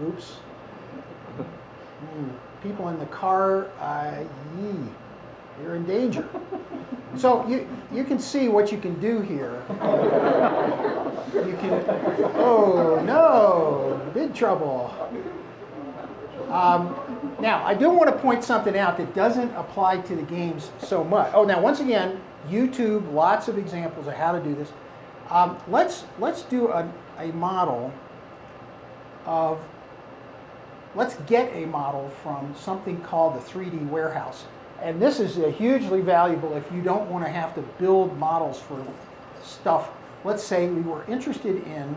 Oops. People in the car, you're in danger. So you can see what you can do here. You can, oh no, big trouble. Now, I do want to point something out that doesn't apply to the games so much. Oh, now once again, YouTube, lots of examples of how to do this. Let's do a model of, let's get a model from something called the 3D warehouse. And this is hugely valuable if you don't want to have to build models for stuff. Let's say we were interested in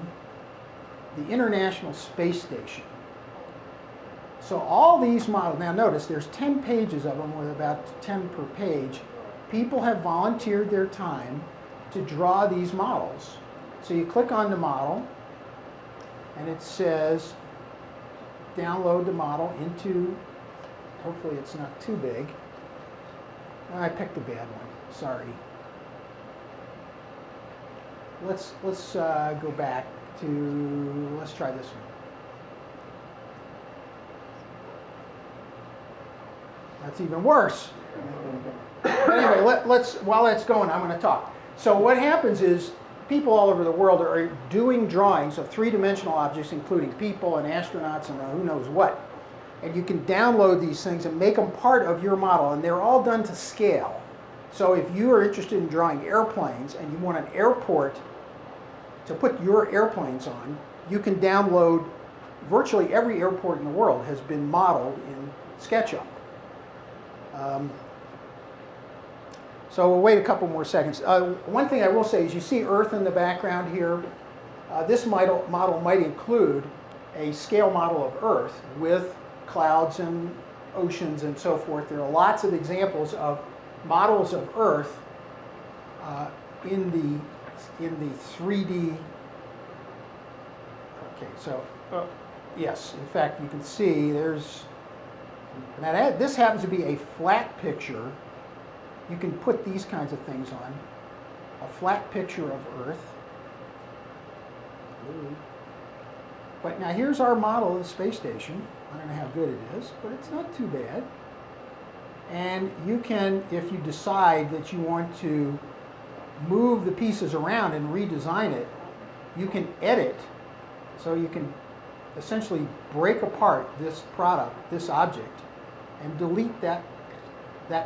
the International Space Station. So all these models, now notice there's 10 pages of them with about 10 per page. People have volunteered their time to draw these models. So you click on the model and it says download the model into, hopefully it's not too big. I picked a bad one, sorry. Let's go back to, let's try this one. That's even worse. Anyway, while that's going, I'm going to talk. So what happens is people all over the world are doing drawings of three-dimensional objects, including people and astronauts and who knows what. And you can download these things and make them part of your model, and they're all done to scale. So if you are interested in drawing airplanes and you want an airport to put your airplanes on, you can download, virtually every airport in the world has been modeled in SketchUp. So we'll wait a couple more seconds. One thing I will say is you see Earth in the background here. This model might include a scale model of Earth with clouds and oceans and so forth. There are lots of examples of models of Earth in the 3D. Okay, so yes, in fact, you can see there's. Now this happens to be a flat picture. You can put these kinds of things on. A flat picture of Earth. Ooh. But now here's our model of the space station. I don't know how good it is, but it's not too bad. And you can, if you decide that you want to move the pieces around and redesign it, you can edit. So you can essentially break apart this product, this object, and delete that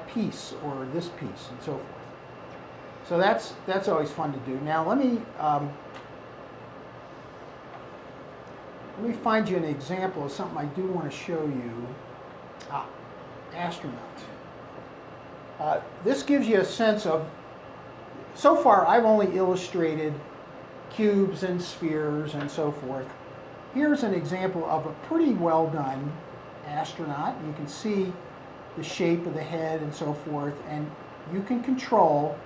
piece or this piece and so forth. So that's always fun to do. Now let me find you an example of something I do want to show you. Astronauts. This gives you a sense of, so far I've only illustrated cubes and spheres and so forth. Here's an example of a pretty well done astronaut. You can see the shape of the head and so forth, and you can control,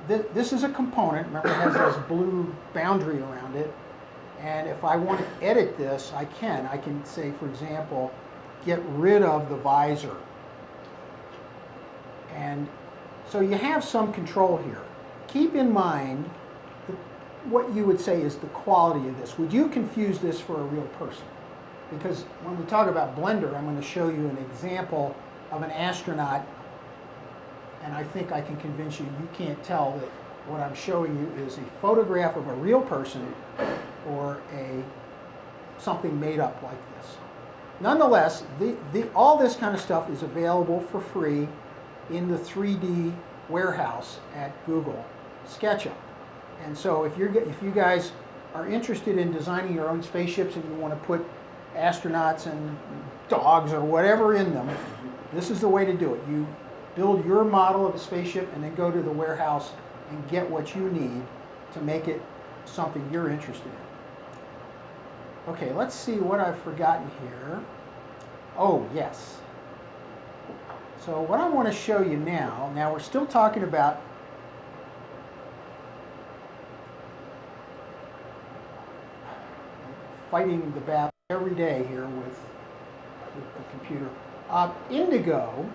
this is a component, remember it has this blue boundary around it, and if I want to edit this, I can say, for example, get rid of the visor. And so you have some control here. Keep in mind what you would say is the quality of this. Would you confuse this for a real person? Because when we talk about Blender, I'm going to show you an example of an astronaut, and I think I can convince you can't tell that what I'm showing you is a photograph of a real person or something made up like this. Nonetheless, all this kind of stuff is available for free in the 3D warehouse at Google SketchUp. And so if you guys are interested in designing your own spaceships and you want to put astronauts and dogs or whatever in them, this is the way to do it. You build your model of a spaceship and then go to the warehouse and get what you need to make it something you're interested in. Okay, let's see what I've forgotten here. Oh, yes. So what I want to show you now we're still talking about fighting the battle every day here with the computer. Indigo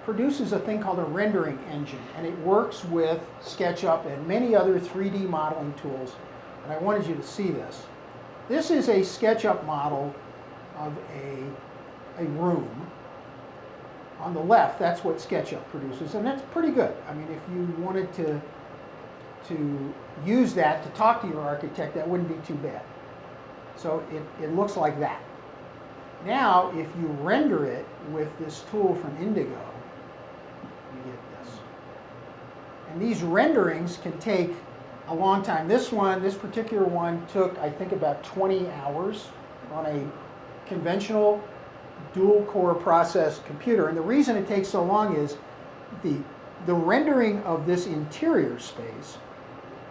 produces a thing called a rendering engine, and it works with SketchUp and many other 3D modeling tools. And I wanted you to see this. This is a SketchUp model of a room. On the left, that's what SketchUp produces, and that's pretty good. I mean, if you wanted to use that to talk to your architect, that wouldn't be too bad. So it looks like that. Now, if you render it with this tool from Indigo, you get this. And these renderings can take a long time. This particular one took, I think, about 20 hours on a conventional dual core process computer. And the reason it takes so long is the rendering of this interior space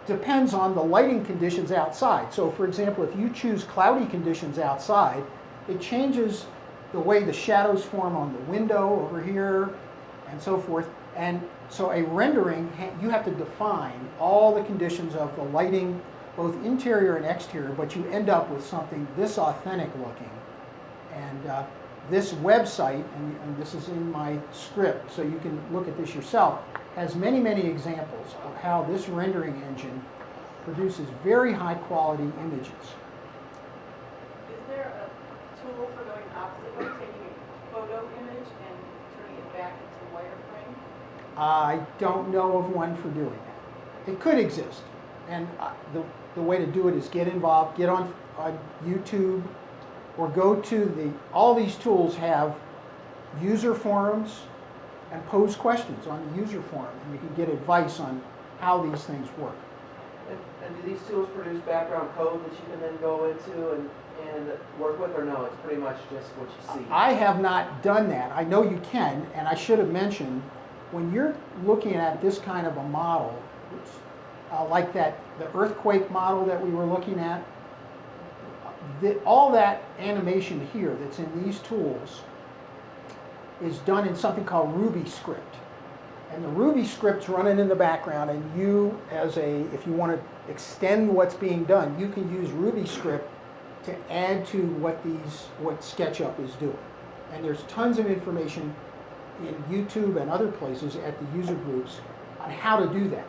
depends on the lighting conditions outside. So for example, if you choose cloudy conditions outside, it changes the way the shadows form on the window over here and so forth. And so a rendering, you have to define all the conditions of the lighting, both interior and exterior, but you end up with something this authentic looking. And this website, and this is in my script, so you can look at this yourself, has many, many examples of how this rendering engine produces very high quality images. Is there a tool for going the opposite way, taking a photo image and turning it back into wireframe? I don't know of one for doing that. It could exist, and the way to do it is get involved, get on YouTube, or go to all these tools have user forums and pose questions on the user forum, and you can get advice on how these things work. And do these tools produce background code that you can then go into and work with, or no, it's pretty much just what you see? I have not done that. I know you can, and I should have mentioned, when you're looking at this kind of a model, like the earthquake model that we were looking at, all that animation here that's in these tools is done in something called Ruby script. And the Ruby script's running in the background, and you, if you want to extend what's being done, you can use Ruby script to add to what SketchUp is doing. And there's tons of information in YouTube and other places at the user groups on how to do that.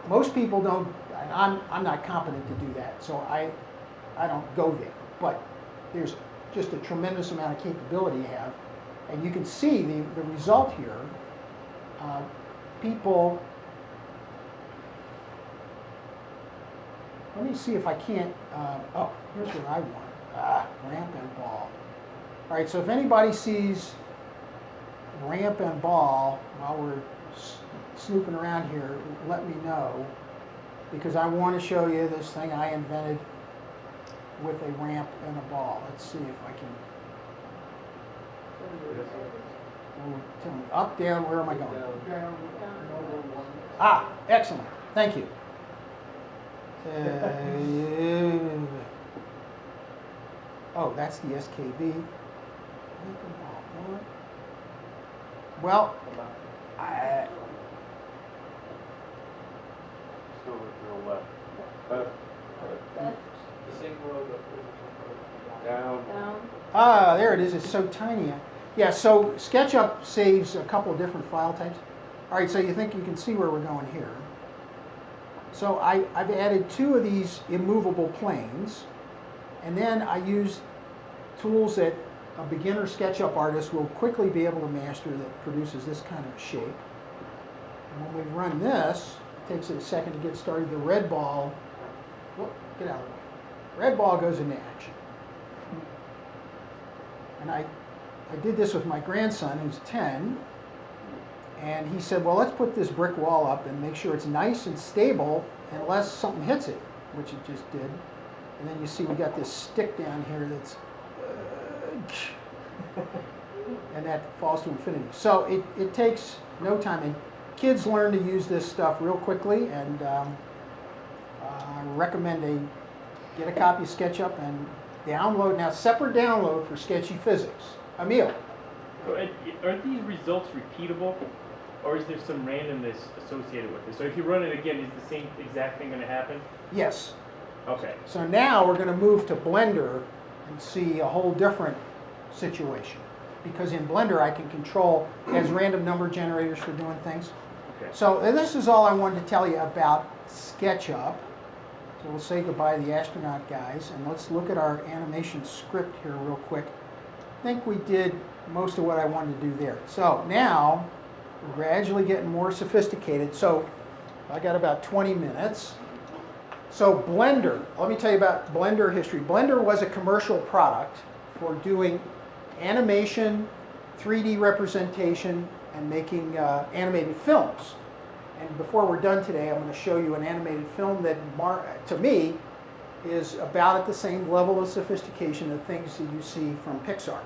Most people don't, and I'm not competent to do that, so I don't go there. But there's just a tremendous amount of capability you have. And you can see the result here. People, let me see if I can't, oh, here's what I want. Ramp and ball. All right, so if anybody sees ramp and ball while we're snooping around here, let me know, because I want to show you this thing I invented with a ramp and a ball. Let's see if I can. Tell me, up, down, where am I going? Down. Ah, excellent. Thank you. Oh, that's the SKB. Well, Still to the left. The same road Down. Down. there it is. It's so tiny. Yeah, so SketchUp saves a couple of different file types. All right, so you think you can see where we're going here. So I've added 2 of these immovable planes, and then I use tools that a beginner SketchUp artist will quickly be able to master that produces this kind of shape. And when we run this, it takes it a second to get started. The red ball, whoop, get out of the way. Red ball goes into action. And I did this with my grandson, who's 10, and he said, well, let's put this brick wall up and make sure it's nice and stable unless something hits it, which it just did. And then you see we got this stick down here that's, and that falls to infinity. So it takes no time, and kids learn to use this stuff real quickly, and I recommend they get a copy of SketchUp and download. Now, separate download for Sketchy Physics. Emil. So are these results repeatable, or is there some randomness associated with it? So if you run it again, is the same exact thing going to happen? Yes. Okay. So now we're going to move to Blender and see a whole different situation. Because in Blender I can control, it has random number generators for doing things. Okay. So and this is all I wanted to tell you about SketchUp. So we'll say goodbye to the astronaut guys, and let's look at our animation script here real quick. I think we did most of what I wanted to do there. So now, we're gradually getting more sophisticated. So I got about 20 minutes. So Blender, let me tell you about Blender history. Blender was a commercial product for doing animation, 3D representation, and making animated films. And before we're done today, I'm going to show you an animated film that, to me, is about at the same level of sophistication of things that you see from Pixar.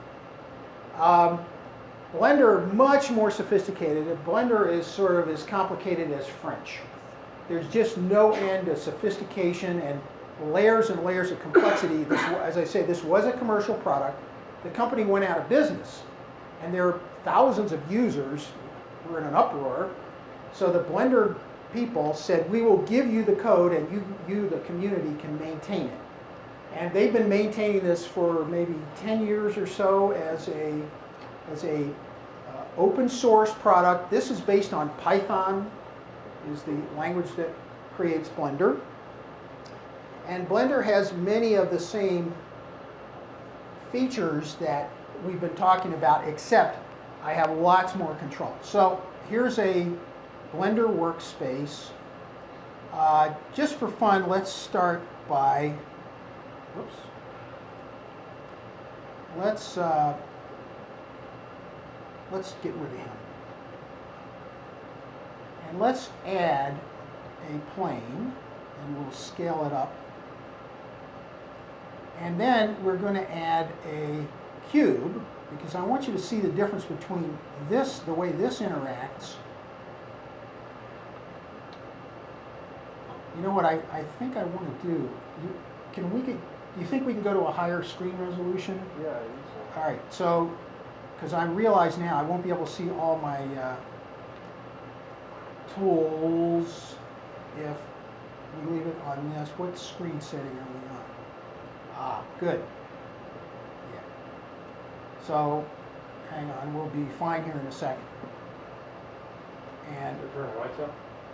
Blender, much more sophisticated. Blender is sort of as complicated as French. There's just no end of sophistication and layers and layers of complexity. This, as I say, this was a commercial product. The company went out of business, and there are thousands of users who were in an uproar. So the Blender people said, we will give you the code, and you, the community, can maintain it. And they've been maintaining this for maybe 10 years or so as a open source product. This is based on Python, is the language that creates Blender. And Blender has many of the same features that we've been talking about, except I have lots more control. So here's a Blender workspace. Just for fun, let's start by, whoops, let's get rid of him. And let's add a plane, and we'll scale it up. And then we're going to add a cube, because I want you to see the difference between this, the way this interacts. You know what I think I want to do? Do you think we can go to a higher screen resolution? Yeah, I think so. All right, so, because I realize now I won't be able to see all my tools if we leave it on this. What screen setting are we on? Ah, good. Yeah. So, hang on, we'll be fine here in a second. And Turn the lights up?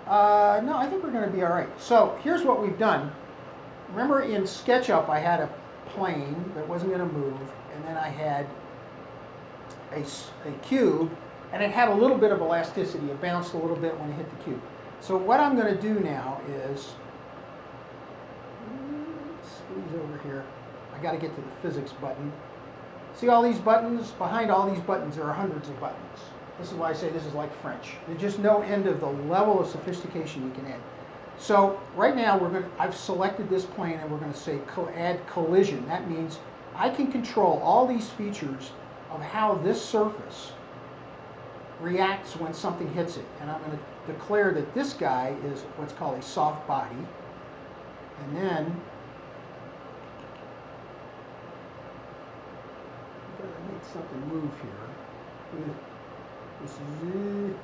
no, I think we're going to be all right. So here's what we've done. Remember in SketchUp I had a plane that wasn't going to move, and then I had a cube, and it had a little bit of elasticity. It bounced a little bit when it hit the cube. So what I'm going to do now is, squeeze over here. I got to get to the physics button. See all these buttons? Behind all these buttons there are hundreds of buttons. This is why I say this is like French. There's just no end of the level of sophistication you can add. So right now I've selected this plane, and we're going to say add collision. That means I can control all these features of how this surface reacts when something hits it. And I'm going to declare that this guy is what's called a soft body. And then I've got to make something move here. This is it.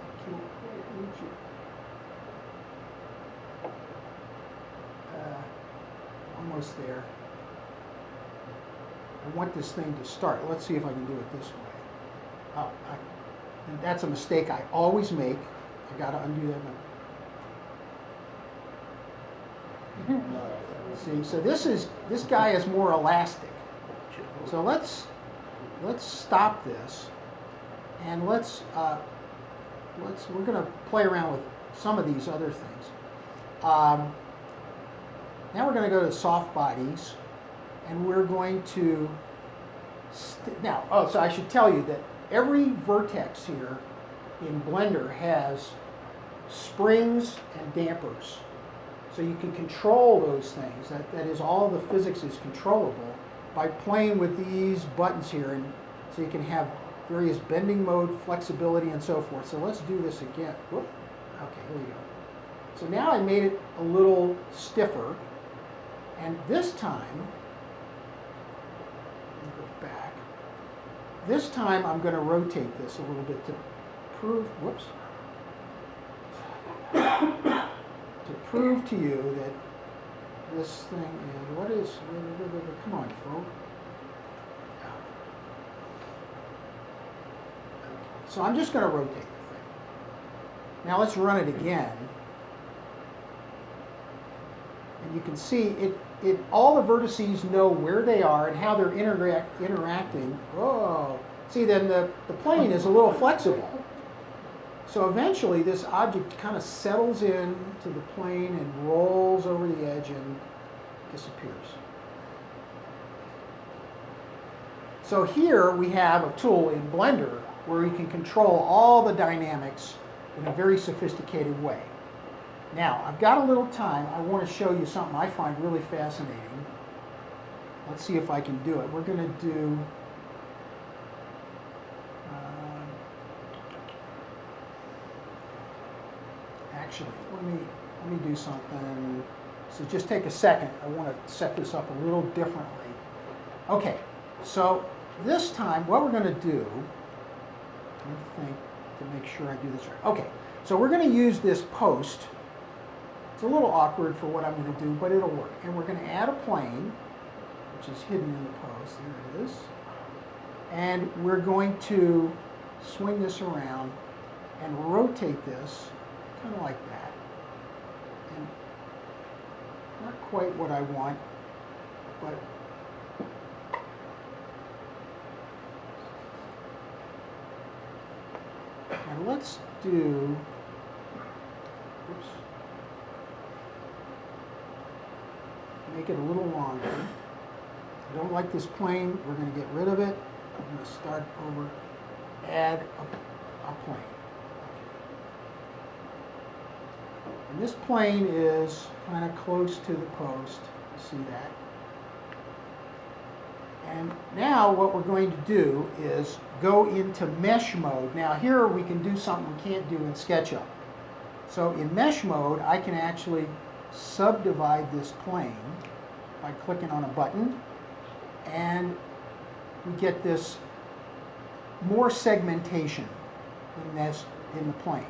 I can't quite reach it. Almost there. I want this thing to start. Let's see if I can do it this way. Oh, and that's a mistake I always make. I got to undo that. See, so this guy is more elastic. So let's stop this, and we're going to play around with some of these other things. Now we're going to go to soft bodies, and we're going to so I should tell you that every vertex here in Blender has springs and dampers, so you can control those things. That is, all the physics is controllable by playing with these buttons here, and so you can have various bending mode, flexibility, and so forth. So let's do this again. Whoop. Okay, here we go. So now I made it a little stiffer, and this time, let me go back. This time I'm going to rotate this a little bit to prove, whoops, to prove to you that this thing is, what is, come on, folks. So I'm just going to rotate the thing. Now let's run it again. And you can see all the vertices know where they are and how they're interacting. Oh, see, then the plane is a little flexible. So eventually this object kind of settles in to the plane and rolls over the edge and disappears. So here we have a tool in Blender where you can control all the dynamics in a very sophisticated way. Now, I've got a little time. I want to show you something I find really fascinating. Let's see if I can do it. We're going to do actually, let me do something. So just take a second. I want to set this up a little differently. Okay, so this time what we're going to do, let me think to make sure I do this right. Okay, so we're going to use this post. It's a little awkward for what I'm going to do, but it'll work. And we're going to add a plane, which is hidden in the post. There it is. And we're going to swing this around and rotate this kind of like that. And not quite what I want, but and let's do, oops, make it a little longer. I don't like this plane. We're going to get rid of it. I'm going to start over, add a plane. And this plane is kind of close to the post. You see that? And now what we're going to do is go into mesh mode. Now here we can do something we can't do in SketchUp. So in mesh mode, I can actually subdivide this plane by clicking on a button, and we get this more segmentation in the plane.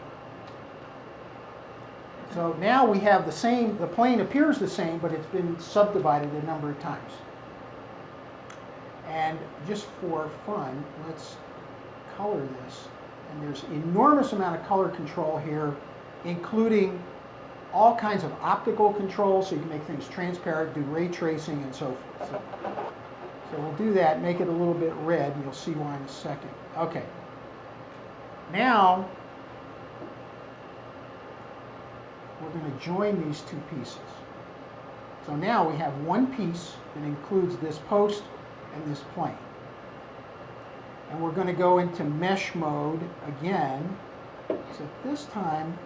So now we have the plane appears the same, but it's been subdivided a number of times. And just for fun, let's color this. And there's enormous amount of color control here, including all kinds of optical controls, so you can make things transparent, do ray tracing, and so forth. So we'll do that, make it a little bit red, and you'll see why in a second. Okay. Now, we're going to join these two pieces. So now we have one piece that includes this post and this plane. And we're going to go into mesh mode again. So this time,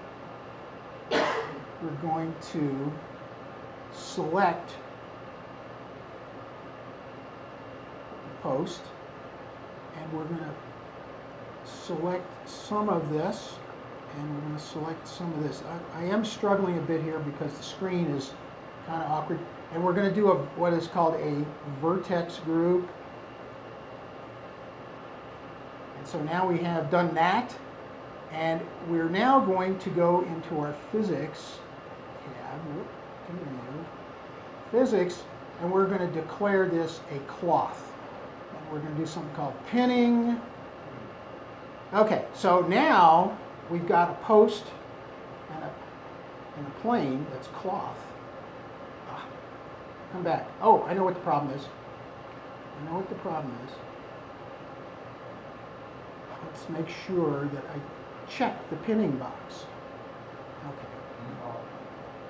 we're going to select the post, and we're going to select some of this, and we're going to select some of this. I am struggling a bit here because the screen is kind of awkward. And we're going to do what is called a vertex group. And so now we have done that. And we're now going to go into our physics tab, physics, and we're going to declare this a cloth. And we're going to do something called pinning. Okay, so now we've got a post and a plane that's cloth. Come back. Oh, I know what the problem is. Let's make sure that I check the pinning box. Okay.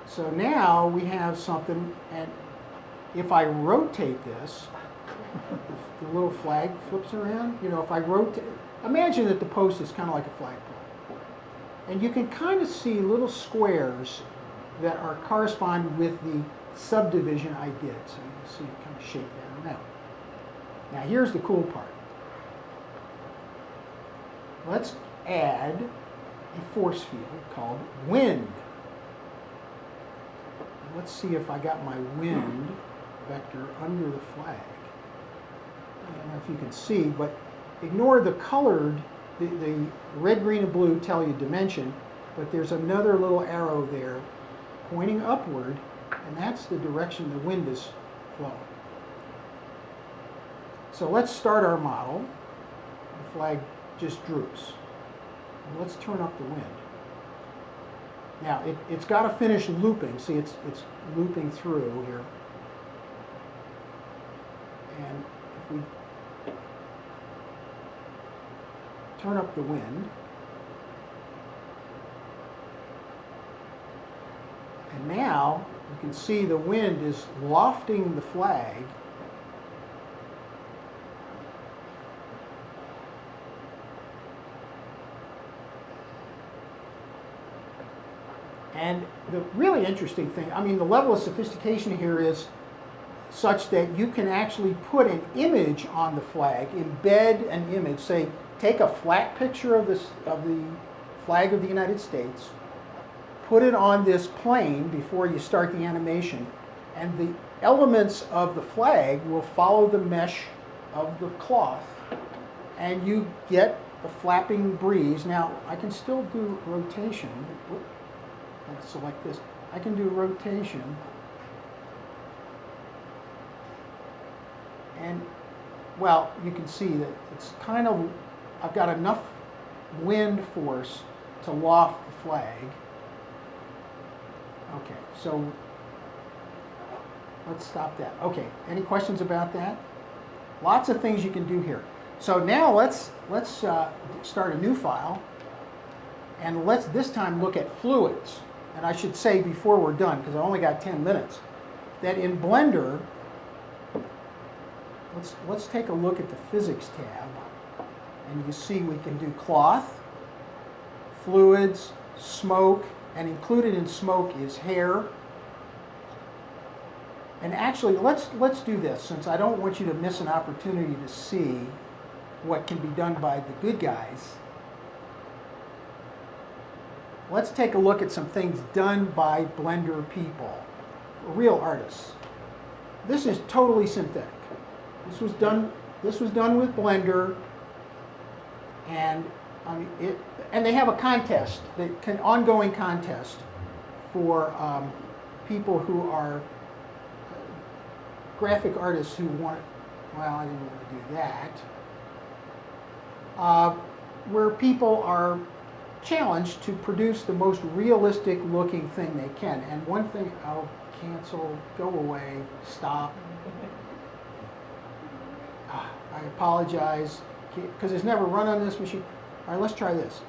So now we have something, and if I rotate this, the little flag flips around. You know, if I rotate, imagine that the post is kind of like a flagpole. And you can kind of see little squares that are correspond with the subdivision I did. So you can see it kind of shape that around. Now here's the cool part. Let's add a force field called wind. And let's see if I got my wind vector under the flag. I don't know if you can see, but ignore the colored, the red, green, and blue tell you dimension, but there's another little arrow there pointing upward, and that's the direction the wind is flowing. So let's start our model. The flag just droops. And let's turn up the wind. Now, it's got to finish looping. See, it's looping through here. And if we turn up the wind, and now you can see the wind is lofting the flag. And the really interesting thing, I mean, the level of sophistication here is such that you can actually put an image on the flag, embed an image, say, take a flat picture of the flag of the United States, put it on this plane before you start the animation, and the elements of the flag will follow the mesh of the cloth, and you get the flapping breeze. Now, I can still do rotation. Let's select this. I can do rotation. And, well, you can see that it's kind of, I've got enough wind force to loft the flag. Okay, so let's stop that. Okay, any questions about that? Lots of things you can do here. So now let's start a new file, and let's this time look at fluids. And I should say before we're done, because I only got 10 minutes, that in Blender, let's take a look at the physics tab, and you see we can do cloth, fluids, smoke, and included in smoke is hair. And actually, let's do this, since I don't want you to miss an opportunity to see what can be done by the good guys. Let's take a look at some things done by Blender people, real artists. This is totally synthetic. This was done with Blender, and I mean and they have a contest, ongoing contest for people who are graphic artists who want. Well, I didn't want to do that. Where people are challenged to produce the most realistic looking thing they can. And one thing, I'll cancel, go away, stop. I apologize, because it's never run on this machine. All right, let's try this.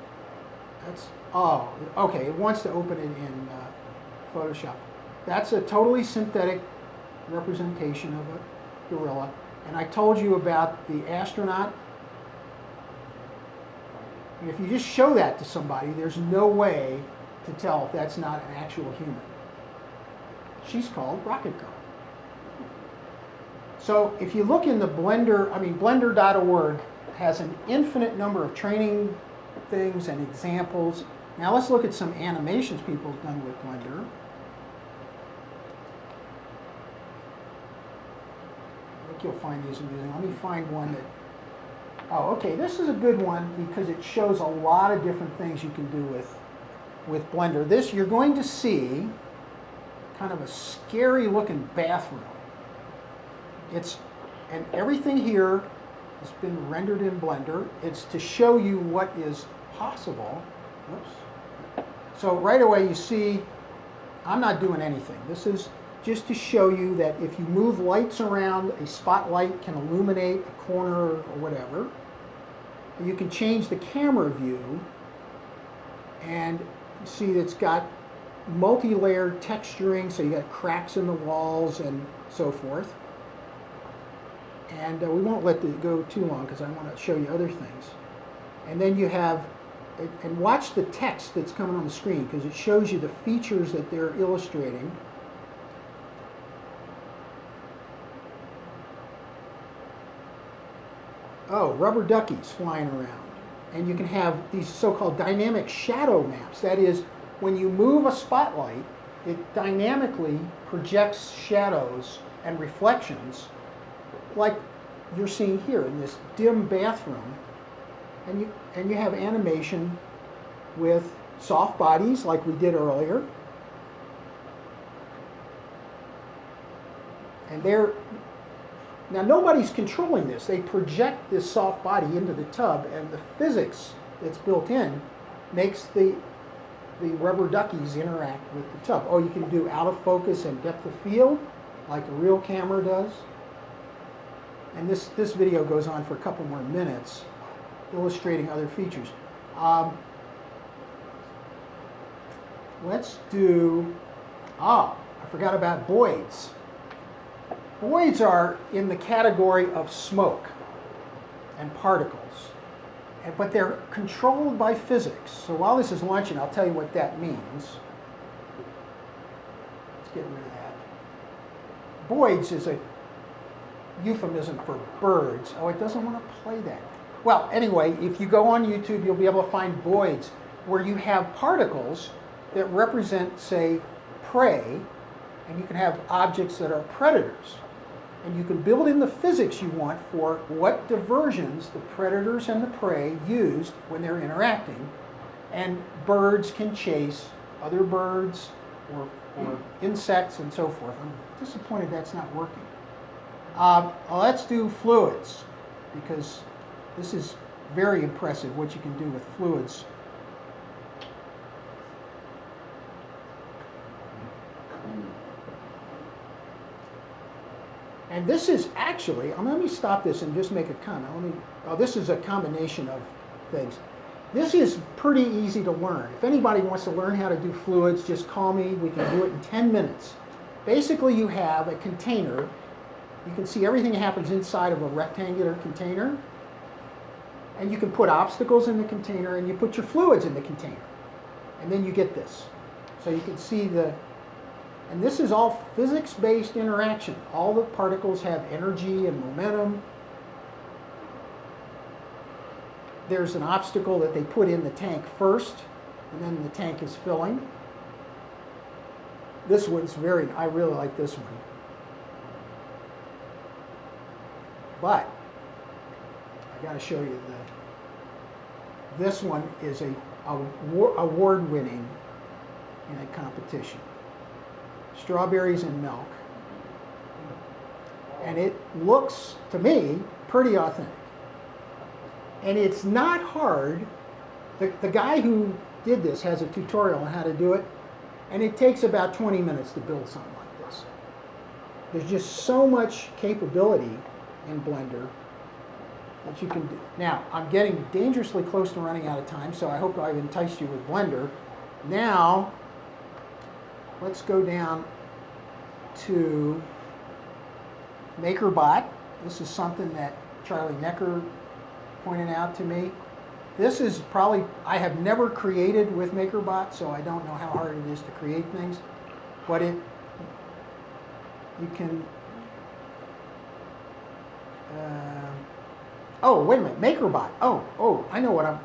Oh, okay, it wants to open it in Photoshop. That's a totally synthetic representation of a gorilla. And I told you about the astronaut. And if you just show that to somebody, there's no way to tell if that's not an actual human. She's called Rocket Girl. So if you look in the Blender, blender.org has an infinite number of training things and examples. Now let's look at some animations people have done with Blender. I think you'll find these amusing. Let me find one that. Oh, okay, this is a good one because it shows a lot of different things you can do with Blender. This, you're going to see kind of a scary looking bathroom. And everything here has been rendered in Blender. It's to show you what is possible. Oops. So right away you see, I'm not doing anything. This is just to show you that if you move lights around, a spotlight can illuminate a corner or whatever. You can change the camera view, and you see it's got multi-layered texturing, so you got cracks in the walls and so forth. And we won't let it go too long because I want to show you other things. And then you have, and watch the text that's coming on the screen because it shows you the features that they're illustrating. Oh, rubber duckies flying around. And you can have these so-called dynamic shadow maps. That is, when you move a spotlight, it dynamically projects shadows and reflections like you're seeing here in this dim bathroom. And you have animation with soft bodies like we did earlier. And now nobody's controlling this. They project this soft body into the tub, and the physics that's built in makes the the rubber duckies interact with the tub. Oh, you can do out of focus and depth of field, like a real camera does. And this video goes on for a couple more minutes, illustrating other features. Let's do, I forgot about Boids. Boids are in the category of smoke and particles, but they're controlled by physics. So while this is launching, I'll tell you what that means. Let's get rid of that. Boids is a euphemism for birds. Oh, it doesn't want to play that. Well, anyway, if you go on YouTube, you'll be able to find Boids where you have particles that represent, say, prey, and you can have objects that are predators. And you can build in the physics you want for what diversions the predators and the prey used when they're interacting. And birds can chase other birds or insects and so forth. I'm disappointed that's not working. Let's do fluids, because this is very impressive what you can do with fluids. And this is actually, let me stop this and just make a comment. This is a combination of things. This is pretty easy to learn. If anybody wants to learn how to do fluids, just call me. We can do it in 10 minutes. Basically, you have a container. You can see everything happens inside of a rectangular container. And you can put obstacles in the container, and you put your fluids in the container. And then you get this. So you can see and this is all physics-based interaction. All the particles have energy and momentum. There's an obstacle that they put in the tank first, and then the tank is filling. This one's I really like this one. But I got to show you this one is a award-winning in a competition. Strawberries and milk. And it looks, to me, pretty authentic. And it's not hard. The guy who did this has a tutorial on how to do it, and it takes about 20 minutes to build something like this. There's just so much capability in Blender that you can do. Now, I'm getting dangerously close to running out of time, so I hope I've enticed you with Blender. Now, let's go down to MakerBot. This is something that Charlie Necker pointed out to me. This is probably, I have never created with MakerBot, so I don't know how hard it is to create things. But you can, oh, wait a minute, MakerBot. Oh, I know what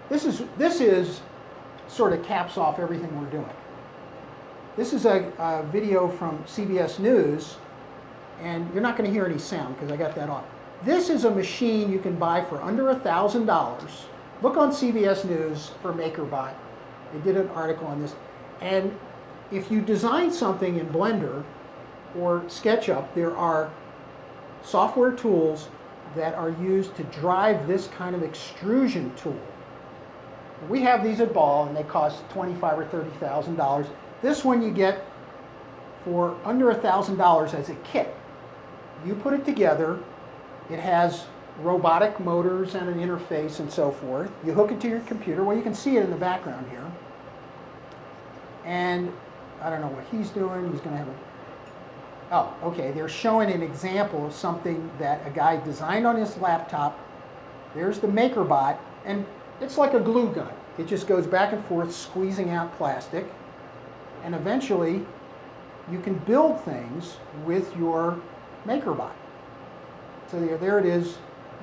this is sort of caps off everything we're doing. This is a video from CBS News, and you're not going to hear any sound because I got that off. This is a machine you can buy for under $1,000. Look on CBS News for MakerBot. They did an article on this. And if you design something in Blender or SketchUp, there are software tools that are used to drive this kind of extrusion tool. We have these at Ball, and they cost $25,000 or $30,000. This one you get for under $1,000 as a kit. You put it together. It has robotic motors and an interface and so forth. You hook it to your computer. Well, you can see it in the background here. And I don't know what he's doing. He's going to have okay. They're showing an example of something that a guy designed on his laptop. There's the MakerBot, and it's like a glue gun. It just goes back and forth, squeezing out plastic. And eventually, you can build things with your MakerBot. So there it is,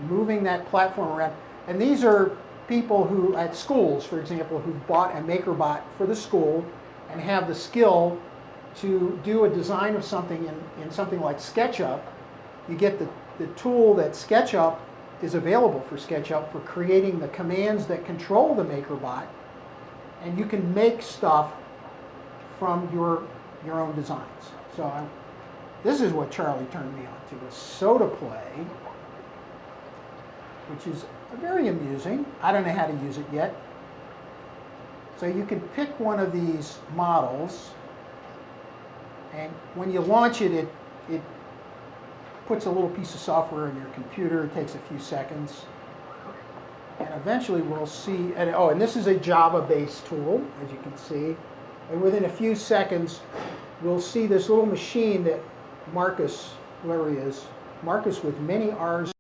moving that platform around. And these are people who, at schools, for example, who've bought a MakerBot for the school and have the skill to do a design of something in something like SketchUp. You get the tool that SketchUp is available for SketchUp for creating the commands that control the MakerBot, and you can make stuff from your own designs. So this is what Charlie turned me on to, is SodaPlay, which is very amusing. I don't know how to use it yet. So you can pick one of these models, and when you launch it, it puts a little piece of software in your computer. It takes a few seconds. And eventually we'll see, and this is a Java-based tool, as you can see. And within a few seconds, we'll see this little machine that Marcus, whoever he is, Marcus with many R's